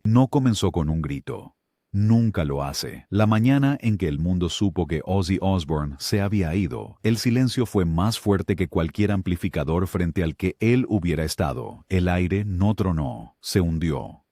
No comenzó con un grito. Nunca lo hace. La mañana en que el mundo supo que Ozzy Osbourne se había ido, el silencio fue más fuerte que cualquier amplificador frente al que él hubiera estado. El aire no tronó, se hundió.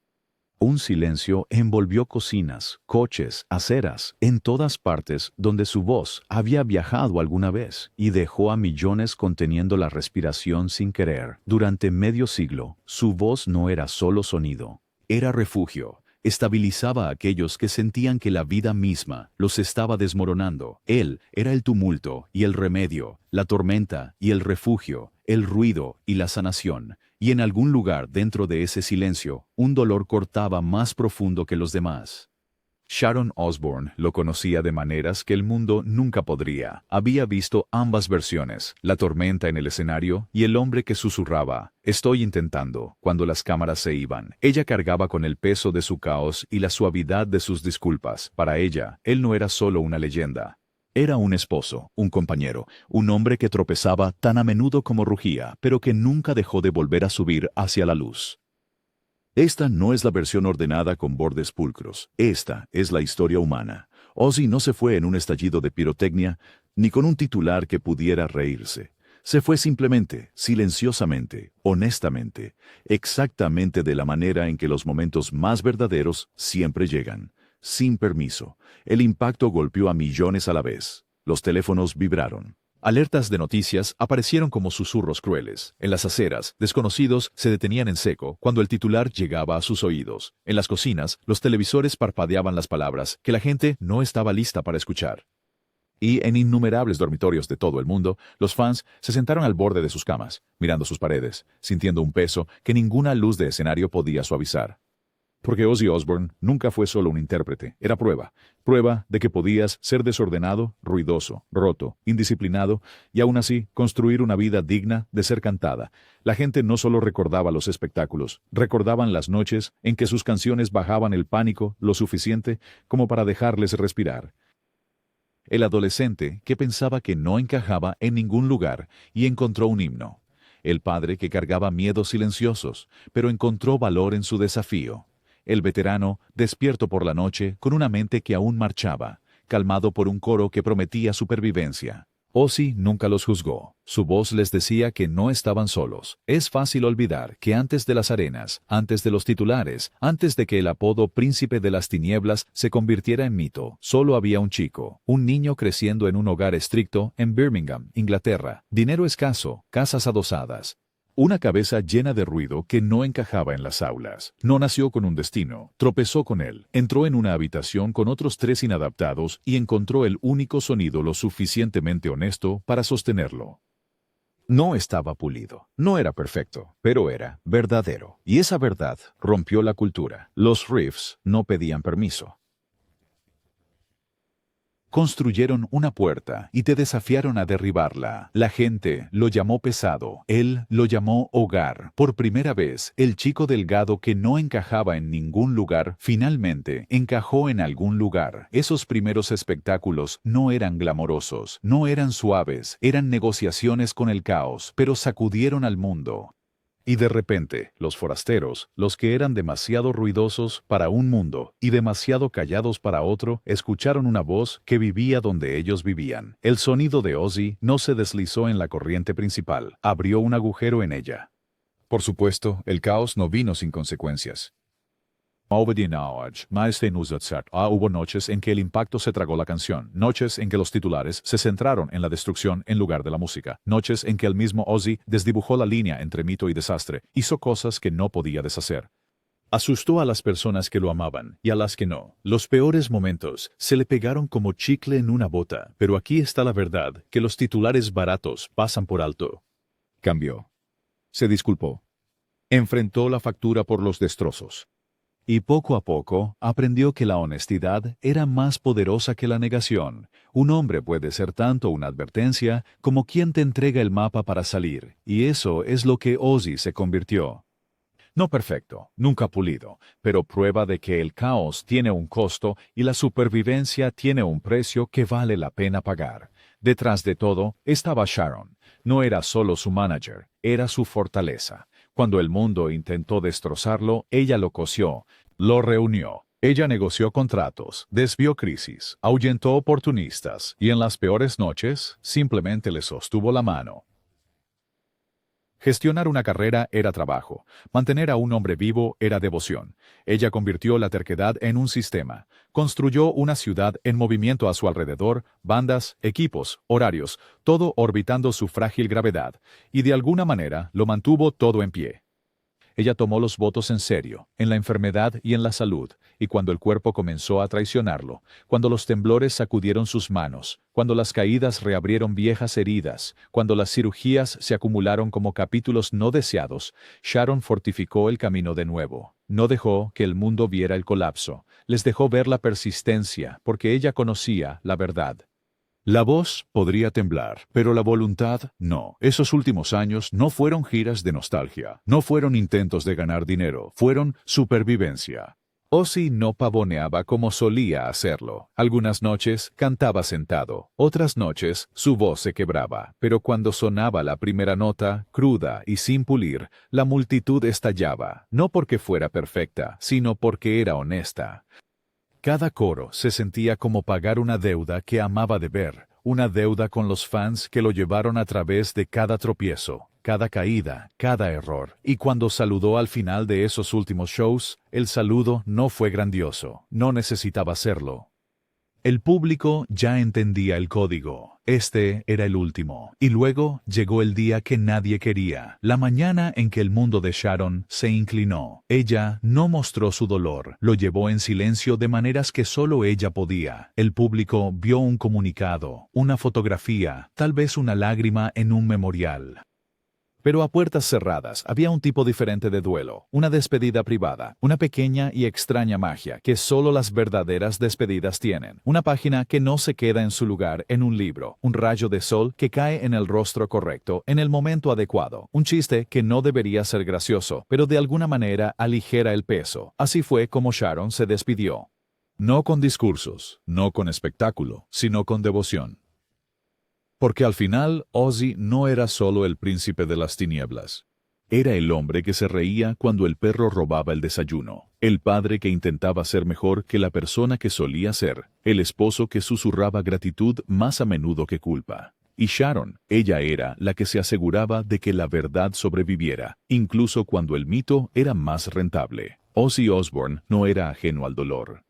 Un silencio envolvió cocinas, coches, aceras, en todas partes donde su voz había viajado alguna vez y dejó a millones conteniendo la respiración sin querer. Durante medio siglo, su voz no era solo sonido, era refugio. Estabilizaba a aquellos que sentían que la vida misma los estaba desmoronando. Él era el tumulto y el remedio, la tormenta y el refugio, el ruido y la sanación. Y en algún lugar dentro de ese silencio, un dolor cortaba más profundo que los demás. Sharon Osbourne lo conocía de maneras que el mundo nunca podría. Había visto ambas versiones, la tormenta en el escenario y el hombre que susurraba, «Estoy intentando», cuando las cámaras se iban. Ella cargaba con el peso de su caos y la suavidad de sus disculpas. Para ella, él no era solo una leyenda. Era un esposo, un compañero, un hombre que tropezaba tan a menudo como rugía, pero que nunca dejó de volver a subir hacia la luz. Esta no es la versión ordenada con bordes pulcros. Esta es la historia humana. Ozzy no se fue en un estallido de pirotecnia, ni con un titular que pudiera reírse. Se fue simplemente, silenciosamente, honestamente, exactamente de la manera en que los momentos más verdaderos siempre llegan, sin permiso. El impacto golpeó a millones a la vez. Los teléfonos vibraron. Alertas de noticias aparecieron como susurros crueles. En las aceras, desconocidos se detenían en seco cuando el titular llegaba a sus oídos. En las cocinas, los televisores parpadeaban las palabras que la gente no estaba lista para escuchar. Y en innumerables dormitorios de todo el mundo, los fans se sentaron al borde de sus camas, mirando sus paredes, sintiendo un peso que ninguna luz de escenario podía suavizar. Porque Ozzy Osbourne nunca fue solo un intérprete, era prueba. Prueba de que podías ser desordenado, ruidoso, roto, indisciplinado y aún así construir una vida digna de ser cantada. La gente no solo recordaba los espectáculos, recordaban las noches en que sus canciones bajaban el pánico lo suficiente como para dejarles respirar. El adolescente que pensaba que no encajaba en ningún lugar y encontró un himno. El padre que cargaba miedos silenciosos, pero encontró valor en su desafío. El veterano, despierto por la noche, con una mente que aún marchaba, calmado por un coro que prometía supervivencia. Ozzy nunca los juzgó. Su voz les decía que no estaban solos. Es fácil olvidar que antes de las arenas, antes de los titulares, antes de que el apodo Príncipe de las Tinieblas se convirtiera en mito, solo había un chico, un niño creciendo en un hogar estricto en Birmingham, Inglaterra. Dinero escaso, casas adosadas. Una cabeza llena de ruido que no encajaba en las aulas. No nació con un destino, tropezó con él. Entró en una habitación con otros 3 inadaptados y encontró el único sonido lo suficientemente honesto para sostenerlo. No estaba pulido, no era perfecto, pero era verdadero. Y esa verdad rompió la cultura. Los riffs no pedían permiso. Construyeron una puerta y te desafiaron a derribarla. La gente lo llamó pesado, él lo llamó hogar. Por primera vez, el chico delgado que no encajaba en ningún lugar, finalmente encajó en algún lugar. Esos primeros espectáculos no eran glamorosos, no eran suaves, eran negociaciones con el caos, pero sacudieron al mundo. Y de repente, los forasteros, los que eran demasiado ruidosos para un mundo y demasiado callados para otro, escucharon una voz que vivía donde ellos vivían. El sonido de Ozzy no se deslizó en la corriente principal, abrió un agujero en ella. Por supuesto, el caos no vino sin consecuencias. Hubo noches en que el impacto se tragó la canción, noches en que los titulares se centraron en la destrucción en lugar de la música, noches en que el mismo Ozzy desdibujó la línea entre mito y desastre, hizo cosas que no podía deshacer. Asustó a las personas que lo amaban y a las que no. Los peores momentos se le pegaron como chicle en una bota, pero aquí está la verdad, que los titulares baratos pasan por alto. Cambió. Se disculpó. Enfrentó la factura por los destrozos. Y poco a poco aprendió que la honestidad era más poderosa que la negación. Un hombre puede ser tanto una advertencia como quien te entrega el mapa para salir, y eso es lo que Ozzy se convirtió. No perfecto, nunca pulido, pero prueba de que el caos tiene un costo y la supervivencia tiene un precio que vale la pena pagar. Detrás de todo estaba Sharon. No era solo su manager, era su fortaleza. Cuando el mundo intentó destrozarlo, ella lo cosió. Lo reunió. Ella negoció contratos, desvió crisis, ahuyentó oportunistas y en las peores noches simplemente le sostuvo la mano. Gestionar una carrera era trabajo. Mantener a un hombre vivo era devoción. Ella convirtió la terquedad en un sistema. Construyó una ciudad en movimiento a su alrededor, bandas, equipos, horarios, todo orbitando su frágil gravedad, y de alguna manera lo mantuvo todo en pie. Ella tomó los votos en serio, en la enfermedad y en la salud, y cuando el cuerpo comenzó a traicionarlo, cuando los temblores sacudieron sus manos, cuando las caídas reabrieron viejas heridas, cuando las cirugías se acumularon como capítulos no deseados, Sharon fortificó el camino de nuevo. No dejó que el mundo viera el colapso, les dejó ver la persistencia, porque ella conocía la verdad. La voz podría temblar, pero la voluntad no. Esos últimos años no fueron giras de nostalgia, no fueron intentos de ganar dinero, fueron supervivencia. Ozzy no pavoneaba como solía hacerlo. Algunas noches cantaba sentado, otras noches su voz se quebraba, pero cuando sonaba la primera nota, cruda y sin pulir, la multitud estallaba, no porque fuera perfecta, sino porque era honesta. Cada coro se sentía como pagar una deuda que amaba de ver, una deuda con los fans que lo llevaron a través de cada tropiezo, cada caída, cada error. Y cuando saludó al final de esos últimos shows, el saludo no fue grandioso, no necesitaba serlo. El público ya entendía el código. Este era el último. Y luego llegó el día que nadie quería, la mañana en que el mundo de Sharon se inclinó. Ella no mostró su dolor, lo llevó en silencio de maneras que solo ella podía. El público vio un comunicado, una fotografía, tal vez una lágrima en un memorial. Pero a puertas cerradas había un tipo diferente de duelo, una despedida privada, una pequeña y extraña magia que solo las verdaderas despedidas tienen. Una página que no se queda en su lugar en un libro, un rayo de sol que cae en el rostro correcto, en el momento adecuado, un chiste que no debería ser gracioso, pero de alguna manera aligera el peso. Así fue como Sharon se despidió. No con discursos, no con espectáculo, sino con devoción. Porque al final, Ozzy no era solo el príncipe de las tinieblas. Era el hombre que se reía cuando el perro robaba el desayuno, el padre que intentaba ser mejor que la persona que solía ser, el esposo que susurraba gratitud más a menudo que culpa. Y Sharon, ella era la que se aseguraba de que la verdad sobreviviera, incluso cuando el mito era más rentable. Ozzy Osbourne no era ajeno al dolor.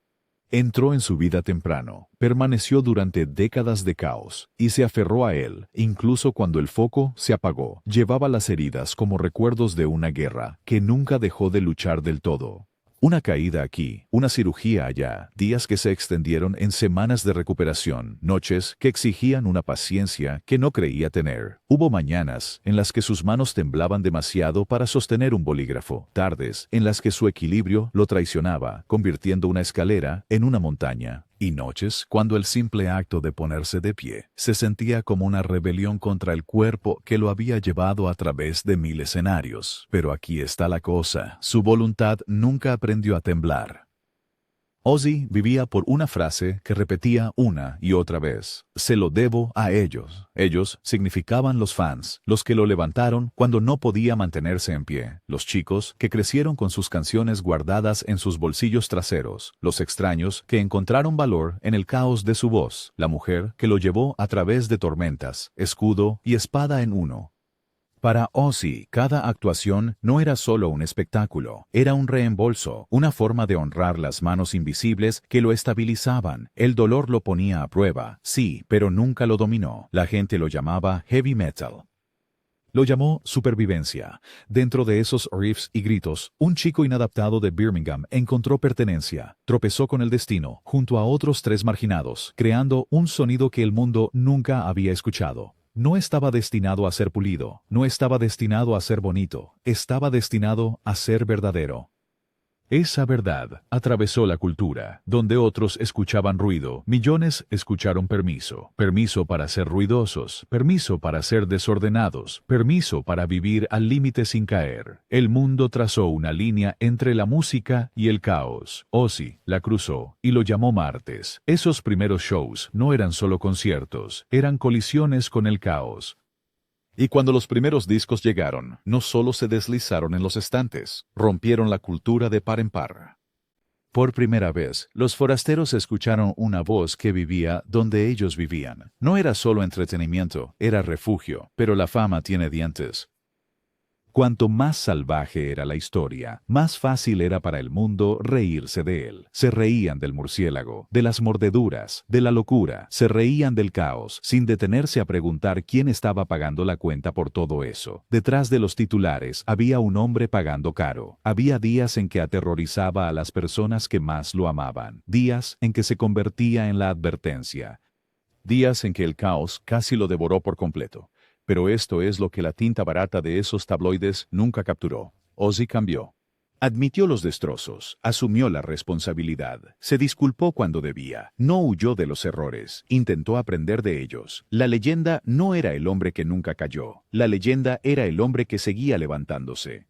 Entró en su vida temprano, permaneció durante décadas de caos, y se aferró a él, incluso cuando el foco se apagó. Llevaba las heridas como recuerdos de una guerra que nunca dejó de luchar del todo. Una caída aquí, una cirugía allá, días que se extendieron en semanas de recuperación, noches que exigían una paciencia que no creía tener. Hubo mañanas en las que sus manos temblaban demasiado para sostener un bolígrafo, tardes en las que su equilibrio lo traicionaba, convirtiendo una escalera en una montaña. Y noches cuando el simple acto de ponerse de pie se sentía como una rebelión contra el cuerpo que lo había llevado a través de 1000 escenarios. Pero aquí está la cosa, su voluntad nunca aprendió a temblar. Ozzy vivía por una frase que repetía una y otra vez. Se lo debo a ellos. Ellos significaban los fans, los que lo levantaron cuando no podía mantenerse en pie, los chicos que crecieron con sus canciones guardadas en sus bolsillos traseros, los extraños que encontraron valor en el caos de su voz, la mujer que lo llevó a través de tormentas, escudo y espada en uno. Para Ozzy, cada actuación no era solo un espectáculo, era un reembolso, una forma de honrar las manos invisibles que lo estabilizaban. El dolor lo ponía a prueba, sí, pero nunca lo dominó. La gente lo llamaba heavy metal. Lo llamó supervivencia. Dentro de esos riffs y gritos, un chico inadaptado de Birmingham encontró pertenencia, tropezó con el destino, junto a otros 3 marginados, creando un sonido que el mundo nunca había escuchado. No estaba destinado a ser pulido, no estaba destinado a ser bonito, estaba destinado a ser verdadero. Esa verdad atravesó la cultura. Donde otros escuchaban ruido, millones escucharon permiso. Permiso para ser ruidosos, permiso para ser desordenados, permiso para vivir al límite sin caer. El mundo trazó una línea entre la música y el caos. Ozzy la cruzó y lo llamó martes. Esos primeros shows no eran solo conciertos, eran colisiones con el caos. Y cuando los primeros discos llegaron, no solo se deslizaron en los estantes, rompieron la cultura de par en par. Por primera vez, los forasteros escucharon una voz que vivía donde ellos vivían. No era solo entretenimiento, era refugio, pero la fama tiene dientes. Cuanto más salvaje era la historia, más fácil era para el mundo reírse de él. Se reían del murciélago, de las mordeduras, de la locura, se reían del caos, sin detenerse a preguntar quién estaba pagando la cuenta por todo eso. Detrás de los titulares había un hombre pagando caro. Había días en que aterrorizaba a las personas que más lo amaban, días en que se convertía en la advertencia, días en que el caos casi lo devoró por completo. Pero esto es lo que la tinta barata de esos tabloides nunca capturó. Ozzy cambió. Admitió los destrozos, asumió la responsabilidad, se disculpó cuando debía, no huyó de los errores, intentó aprender de ellos. La leyenda no era el hombre que nunca cayó, la leyenda era el hombre que seguía levantándose.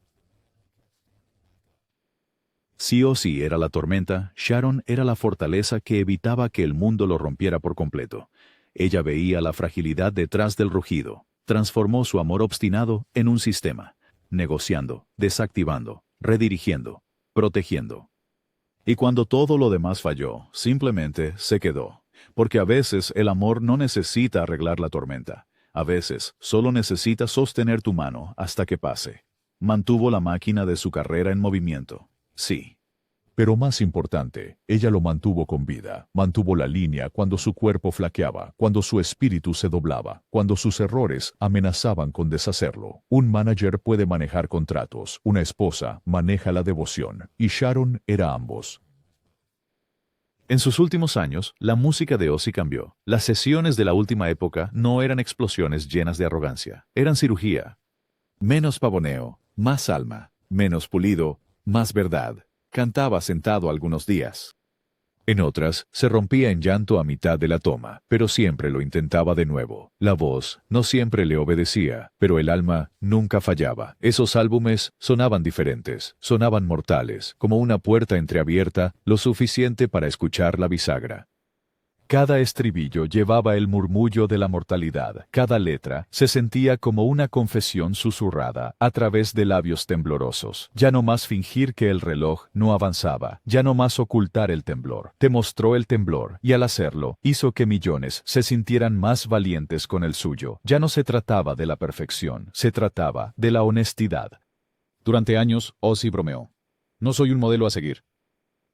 Si Ozzy era la tormenta, Sharon era la fortaleza que evitaba que el mundo lo rompiera por completo. Ella veía la fragilidad detrás del rugido. Transformó su amor obstinado en un sistema, negociando, desactivando, redirigiendo, protegiendo. Y cuando todo lo demás falló, simplemente se quedó. Porque a veces el amor no necesita arreglar la tormenta. A veces solo necesita sostener tu mano hasta que pase. Mantuvo la máquina de su carrera en movimiento. Sí. Pero más importante, ella lo mantuvo con vida, mantuvo la línea cuando su cuerpo flaqueaba, cuando su espíritu se doblaba, cuando sus errores amenazaban con deshacerlo. Un manager puede manejar contratos, una esposa maneja la devoción, y Sharon era ambos. En sus últimos años, la música de Ozzy cambió. Las sesiones de la última época no eran explosiones llenas de arrogancia, eran cirugía. Menos pavoneo, más alma, menos pulido, más verdad. Cantaba sentado algunos días. En otras, se rompía en llanto a mitad de la toma, pero siempre lo intentaba de nuevo. La voz no siempre le obedecía, pero el alma nunca fallaba. Esos álbumes sonaban diferentes, sonaban mortales, como una puerta entreabierta, lo suficiente para escuchar la bisagra. Cada estribillo llevaba el murmullo de la mortalidad. Cada letra se sentía como una confesión susurrada a través de labios temblorosos. Ya no más fingir que el reloj no avanzaba. Ya no más ocultar el temblor. Te mostró el temblor y al hacerlo hizo que millones se sintieran más valientes con el suyo. Ya no se trataba de la perfección, se trataba de la honestidad. Durante años, Ozzy bromeó. No soy un modelo a seguir.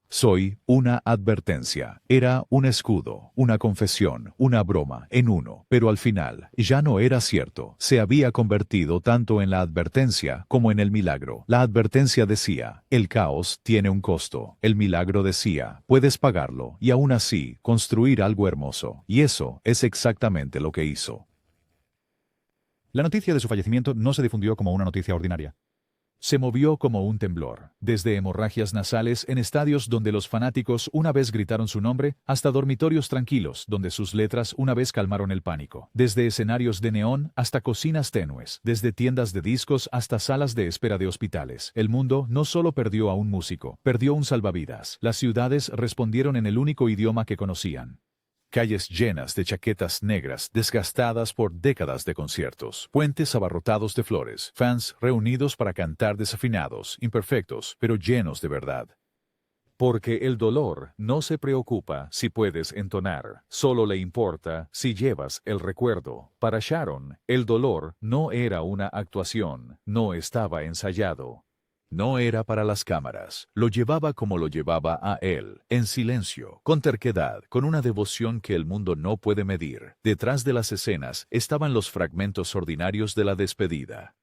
Soy una advertencia. Era un escudo, una confesión, una broma, en uno. Pero al final, ya no era cierto. Se había convertido tanto en la advertencia como en el milagro. La advertencia decía, el caos tiene un costo. El milagro decía, puedes pagarlo y aún así construir algo hermoso. Y eso es exactamente lo que hizo. La noticia de su fallecimiento no se difundió como una noticia ordinaria. Se movió como un temblor, desde hemorragias nasales en estadios donde los fanáticos una vez gritaron su nombre, hasta dormitorios tranquilos donde sus letras una vez calmaron el pánico, desde escenarios de neón hasta cocinas tenues, desde tiendas de discos hasta salas de espera de hospitales. El mundo no solo perdió a un músico, perdió un salvavidas. Las ciudades respondieron en el único idioma que conocían. Calles llenas de chaquetas negras desgastadas por décadas de conciertos, puentes abarrotados de flores, fans reunidos para cantar desafinados, imperfectos, pero llenos de verdad. Porque el dolor no se preocupa si puedes entonar, solo le importa si llevas el recuerdo. Para Sharon, el dolor no era una actuación, no estaba ensayado. No era para las cámaras, lo llevaba como lo llevaba a él, en silencio, con terquedad, con una devoción que el mundo no puede medir. Detrás de las escenas estaban los fragmentos ordinarios de la despedida.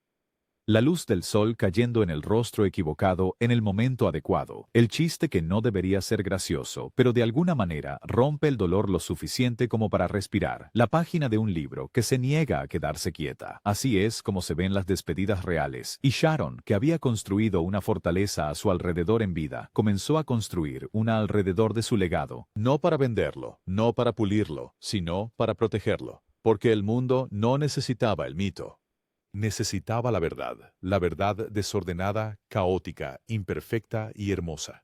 La luz del sol cayendo en el rostro equivocado en el momento adecuado. El chiste que no debería ser gracioso, pero de alguna manera rompe el dolor lo suficiente como para respirar. La página de un libro que se niega a quedarse quieta. Así es como se ven las despedidas reales. Y Sharon, que había construido una fortaleza a su alrededor en vida, comenzó a construir una alrededor de su legado. No para venderlo, no para pulirlo, sino para protegerlo. Porque el mundo no necesitaba el mito. Necesitaba la verdad desordenada, caótica, imperfecta y hermosa.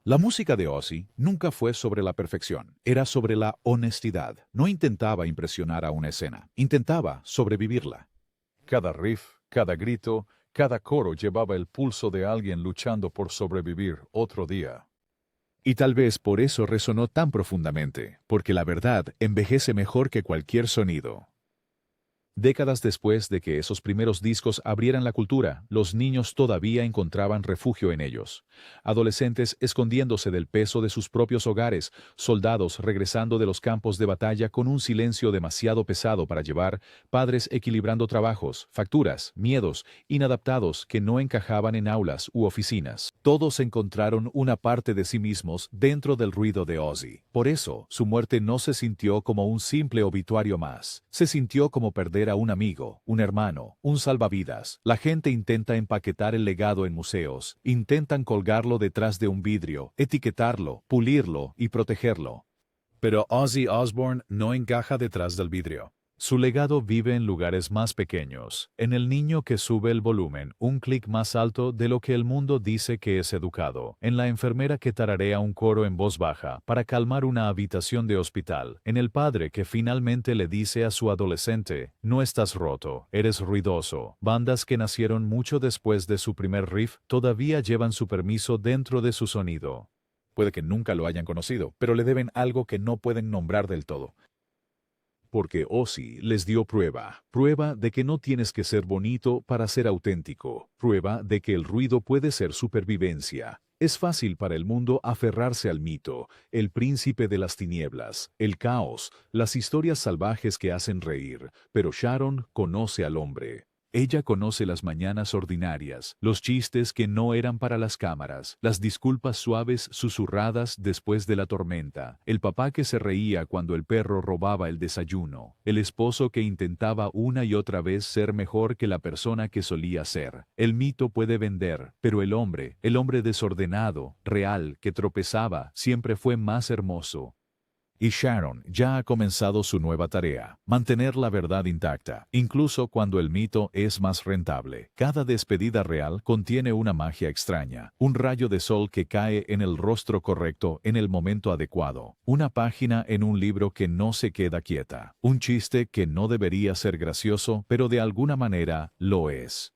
La música de Ozzy nunca fue sobre la perfección, era sobre la honestidad. No intentaba impresionar a una escena, intentaba sobrevivirla. Cada riff, cada grito, cada coro llevaba el pulso de alguien luchando por sobrevivir otro día. Y tal vez por eso resonó tan profundamente, porque la verdad envejece mejor que cualquier sonido. Décadas después de que esos primeros discos abrieran la cultura, los niños todavía encontraban refugio en ellos. Adolescentes escondiéndose del peso de sus propios hogares, soldados regresando de los campos de batalla con un silencio demasiado pesado para llevar, padres equilibrando trabajos, facturas, miedos, inadaptados que no encajaban en aulas u oficinas. Todos encontraron una parte de sí mismos dentro del ruido de Ozzy. Por eso, su muerte no se sintió como un simple obituario más. Se sintió como perder a un amigo, un hermano, un salvavidas. La gente intenta empaquetar el legado en museos, intentan colgarlo detrás de un vidrio, etiquetarlo, pulirlo y protegerlo. Pero Ozzy Osbourne no encaja detrás del vidrio. Su legado vive en lugares más pequeños, en el niño que sube el volumen un clic más alto de lo que el mundo dice que es educado, en la enfermera que tararea un coro en voz baja para calmar una habitación de hospital, en el padre que finalmente le dice a su adolescente, no estás roto, eres ruidoso. Bandas que nacieron mucho después de su primer riff todavía llevan su permiso dentro de su sonido. Puede que nunca lo hayan conocido, pero le deben algo que no pueden nombrar del todo. Porque Ozzy les dio prueba de que no tienes que ser bonito para ser auténtico, prueba de que el ruido puede ser supervivencia. Es fácil para el mundo aferrarse al mito, el príncipe de las tinieblas, el caos, las historias salvajes que hacen reír, pero Sharon conoce al hombre. Ella conoce las mañanas ordinarias, los chistes que no eran para las cámaras, las disculpas suaves susurradas después de la tormenta, el papá que se reía cuando el perro robaba el desayuno, el esposo que intentaba una y otra vez ser mejor que la persona que solía ser. El mito puede vender, pero el hombre desordenado, real, que tropezaba, siempre fue más hermoso. Y Sharon ya ha comenzado su nueva tarea, mantener la verdad intacta, incluso cuando el mito es más rentable. Cada despedida real contiene una magia extraña, un rayo de sol que cae en el rostro correcto en el momento adecuado, una página en un libro que no se queda quieta, un chiste que no debería ser gracioso, pero de alguna manera lo es.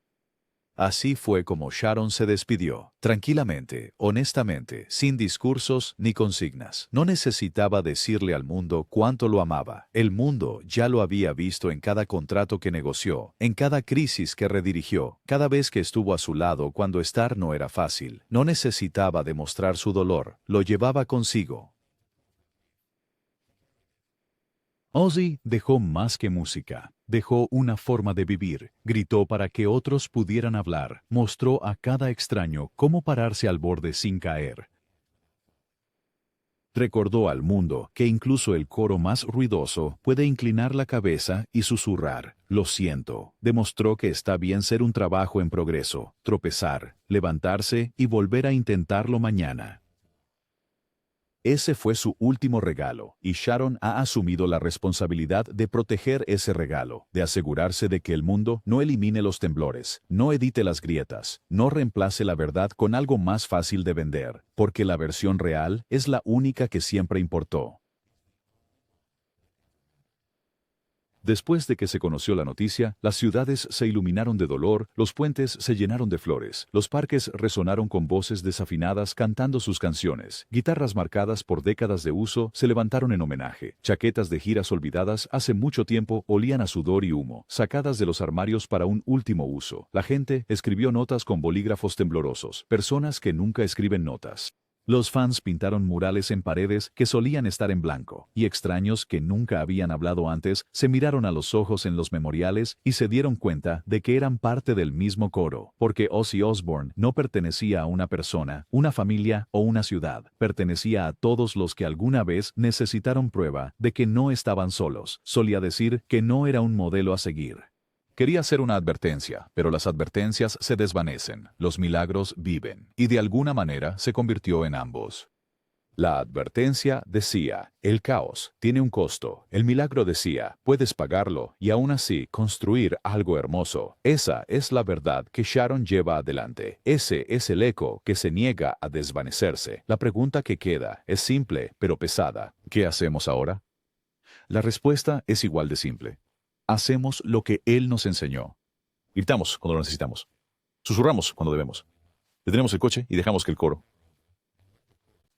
Así fue como Sharon se despidió, tranquilamente, honestamente, sin discursos ni consignas. No necesitaba decirle al mundo cuánto lo amaba. El mundo ya lo había visto en cada contrato que negoció, en cada crisis que redirigió, cada vez que estuvo a su lado cuando estar no era fácil. No necesitaba demostrar su dolor, lo llevaba consigo. Ozzy dejó más que música, dejó una forma de vivir, gritó para que otros pudieran hablar, mostró a cada extraño cómo pararse al borde sin caer. Recordó al mundo que incluso el coro más ruidoso puede inclinar la cabeza y susurrar, lo siento. Demostró que está bien ser un trabajo en progreso, tropezar, levantarse y volver a intentarlo mañana. Ese fue su último regalo, y Sharon ha asumido la responsabilidad de proteger ese regalo, de asegurarse de que el mundo no elimine los temblores, no edite las grietas, no reemplace la verdad con algo más fácil de vender, porque la versión real es la única que siempre importó. Después de que se conoció la noticia, las ciudades se iluminaron de dolor, los puentes se llenaron de flores, los parques resonaron con voces desafinadas cantando sus canciones, guitarras marcadas por décadas de uso se levantaron en homenaje, chaquetas de giras olvidadas hace mucho tiempo olían a sudor y humo, sacadas de los armarios para un último uso. La gente escribió notas con bolígrafos temblorosos, personas que nunca escriben notas. Los fans pintaron murales en paredes que solían estar en blanco, y extraños que nunca habían hablado antes se miraron a los ojos en los memoriales y se dieron cuenta de que eran parte del mismo coro, porque Ozzy Osbourne no pertenecía a una persona, una familia o una ciudad, pertenecía a todos los que alguna vez necesitaron prueba de que no estaban solos. Solía decir que no era un modelo a seguir. Quería hacer una advertencia, pero las advertencias se desvanecen, los milagros viven, y de alguna manera se convirtió en ambos. La advertencia decía, el caos tiene un costo. El milagro decía, puedes pagarlo y aún así construir algo hermoso. Esa es la verdad que Sharon lleva adelante. Ese es el eco que se niega a desvanecerse. La pregunta que queda es simple, pero pesada. ¿Qué hacemos ahora? La respuesta es igual de simple. Hacemos lo que Él nos enseñó. Gritamos cuando lo necesitamos. Susurramos cuando debemos. Detenemos el coche y dejamos que el coro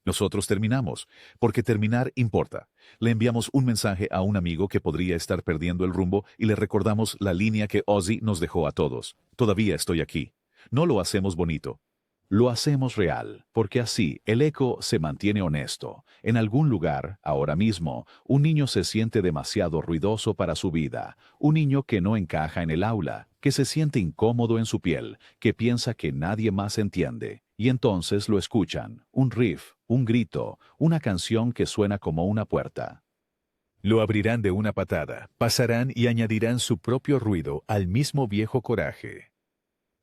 Nosotros terminamos, porque terminar importa. Le enviamos un mensaje a un amigo que podría estar perdiendo el rumbo y le recordamos la línea que Ozzy nos dejó a todos. Todavía estoy aquí. No lo hacemos bonito. Lo hacemos real, porque así el eco se mantiene honesto. En algún lugar, ahora mismo, un niño se siente demasiado ruidoso para su vida. Un niño que no encaja en el aula, que se siente incómodo en su piel, que piensa que nadie más entiende. Y entonces lo escuchan, un riff, un grito, una canción que suena como una puerta. Lo abrirán de una patada, pasarán y añadirán su propio ruido al mismo viejo coraje.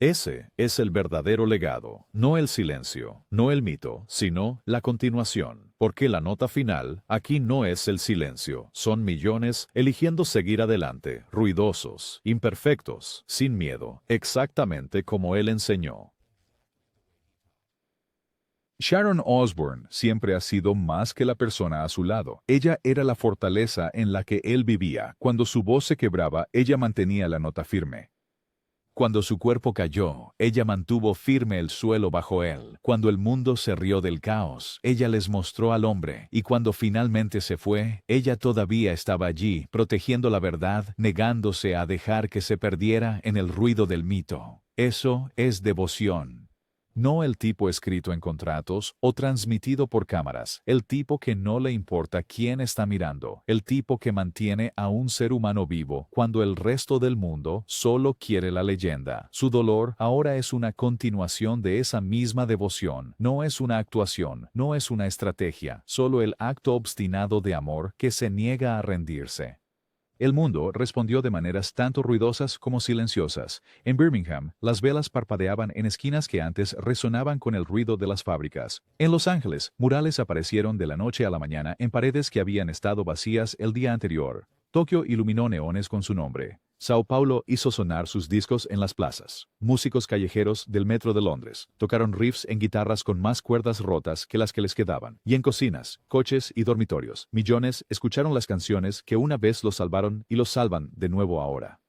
Ese es el verdadero legado, no el silencio, no el mito, sino la continuación. Porque la nota final aquí no es el silencio, son millones eligiendo seguir adelante, ruidosos, imperfectos, sin miedo, exactamente como él enseñó. Sharon Osbourne siempre ha sido más que la persona a su lado. Ella era la fortaleza en la que él vivía. Cuando su voz se quebraba, ella mantenía la nota firme. Cuando su cuerpo cayó, ella mantuvo firme el suelo bajo él. Cuando el mundo se rió del caos, ella les mostró al hombre. Y cuando finalmente se fue, ella todavía estaba allí, protegiendo la verdad, negándose a dejar que se perdiera en el ruido del mito. Eso es devoción. No el tipo escrito en contratos o transmitido por cámaras, el tipo que no le importa quién está mirando, el tipo que mantiene a un ser humano vivo cuando el resto del mundo solo quiere la leyenda. Su dolor ahora es una continuación de esa misma devoción, no es una actuación, no es una estrategia, solo el acto obstinado de amor que se niega a rendirse. El mundo respondió de maneras tanto ruidosas como silenciosas. En Birmingham, las velas parpadeaban en esquinas que antes resonaban con el ruido de las fábricas. En Los Ángeles, murales aparecieron de la noche a la mañana en paredes que habían estado vacías el día anterior. Tokio iluminó neones con su nombre. Sao Paulo hizo sonar sus discos en las plazas. Músicos callejeros del metro de Londres tocaron riffs en guitarras con más cuerdas rotas que las que les quedaban. Y en cocinas, coches y dormitorios, millones escucharon las canciones que una vez los salvaron y los salvan de nuevo ahora.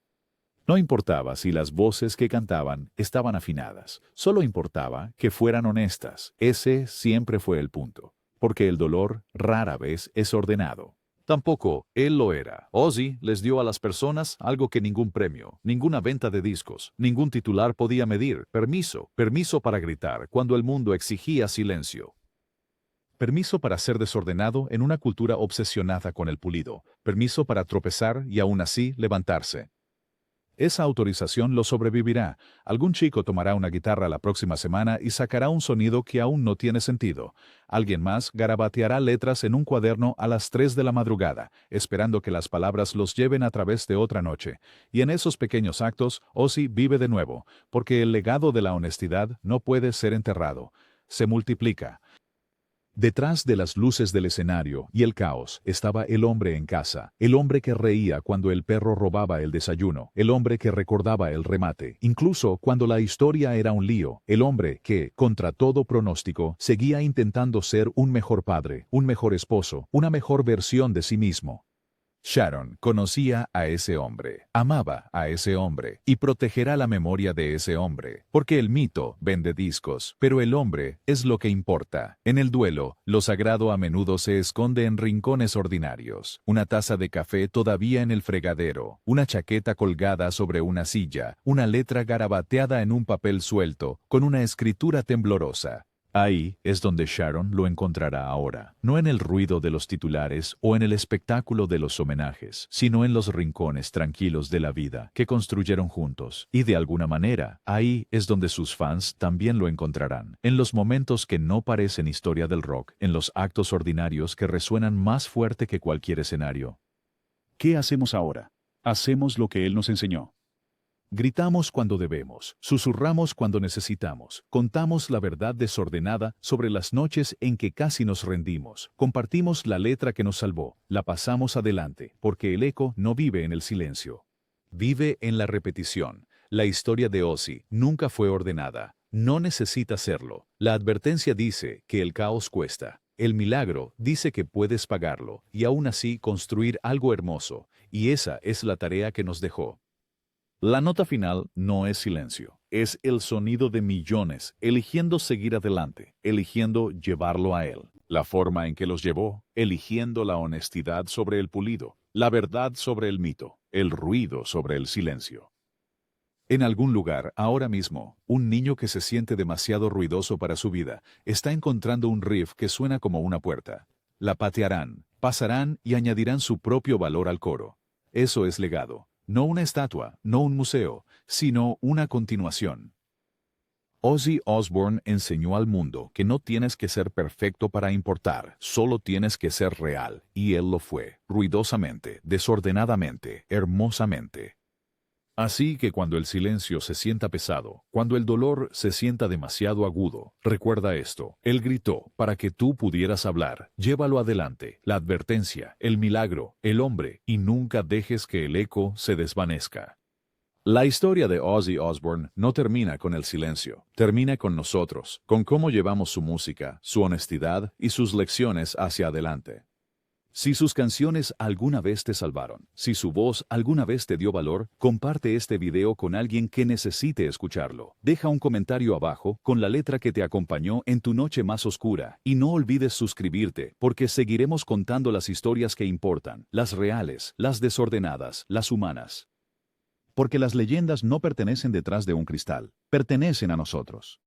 No importaba si las voces que cantaban estaban afinadas, solo importaba que fueran honestas. Ese siempre fue el punto, porque el dolor rara vez es ordenado. Tampoco él lo era. Ozzy les dio a las personas algo que ningún premio, ninguna venta de discos, ningún titular podía medir. Permiso, permiso para gritar cuando el mundo exigía silencio. Permiso para ser desordenado en una cultura obsesionada con el pulido. Permiso para tropezar y aún así levantarse. Esa autorización lo sobrevivirá. Algún chico tomará una guitarra la próxima semana y sacará un sonido que aún no tiene sentido. Alguien más garabateará letras en un cuaderno a las 3 de la madrugada, esperando que las palabras los lleven a través de otra noche. Y en esos pequeños actos, Ozzy vive de nuevo, porque el legado de la honestidad no puede ser enterrado. Se multiplica. Detrás de las luces del escenario y el caos estaba el hombre en casa, el hombre que reía cuando el perro robaba el desayuno, el hombre que recordaba el remate, incluso cuando la historia era un lío, el hombre que, contra todo pronóstico, seguía intentando ser un mejor padre, un mejor esposo, una mejor versión de sí mismo. Sharon conocía a ese hombre, amaba a ese hombre y protegerá la memoria de ese hombre, porque el mito vende discos, pero el hombre es lo que importa. En el duelo, lo sagrado a menudo se esconde en rincones ordinarios. Una taza de café todavía en el fregadero, una chaqueta colgada sobre una silla, una letra garabateada en un papel suelto, con una escritura temblorosa. Ahí es donde Sharon lo encontrará ahora, no en el ruido de los titulares o en el espectáculo de los homenajes, sino en los rincones tranquilos de la vida que construyeron juntos. Y de alguna manera, ahí es donde sus fans también lo encontrarán, en los momentos que no parecen historia del rock, en los actos ordinarios que resuenan más fuerte que cualquier escenario. ¿Qué hacemos ahora? Hacemos lo que él nos enseñó. Gritamos cuando debemos, susurramos cuando necesitamos, contamos la verdad desordenada sobre las noches en que casi nos rendimos, compartimos la letra que nos salvó, la pasamos adelante, porque el eco no vive en el silencio. Vive en la repetición. La historia de Ozzy nunca fue ordenada, no necesita serlo. La advertencia dice que el caos cuesta. El milagro dice que puedes pagarlo y aún así construir algo hermoso, y esa es la tarea que nos dejó. La nota final no es silencio, es el sonido de millones, eligiendo seguir adelante, eligiendo llevarlo a él. La forma en que los llevó, eligiendo la honestidad sobre el pulido, la verdad sobre el mito, el ruido sobre el silencio. En algún lugar, ahora mismo, un niño que se siente demasiado ruidoso para su vida está encontrando un riff que suena como una puerta. La patearán, pasarán y añadirán su propio valor al coro. Eso es legado. No una estatua, no un museo, sino una continuación. Ozzy Osbourne enseñó al mundo que no tienes que ser perfecto para importar, solo tienes que ser real, y él lo fue, ruidosamente, desordenadamente, hermosamente. Así que cuando el silencio se sienta pesado, cuando el dolor se sienta demasiado agudo, recuerda esto, él gritó para que tú pudieras hablar, llévalo adelante, la advertencia, el milagro, el hombre, y nunca dejes que el eco se desvanezca. La historia de Ozzy Osbourne no termina con el silencio, termina con nosotros, con cómo llevamos su música, su honestidad y sus lecciones hacia adelante. Si sus canciones alguna vez te salvaron, si su voz alguna vez te dio valor, comparte este video con alguien que necesite escucharlo. Deja un comentario abajo con la letra que te acompañó en tu noche más oscura y no olvides suscribirte porque seguiremos contando las historias que importan, las reales, las desordenadas, las humanas. Porque las leyendas no pertenecen detrás de un cristal, pertenecen a nosotros.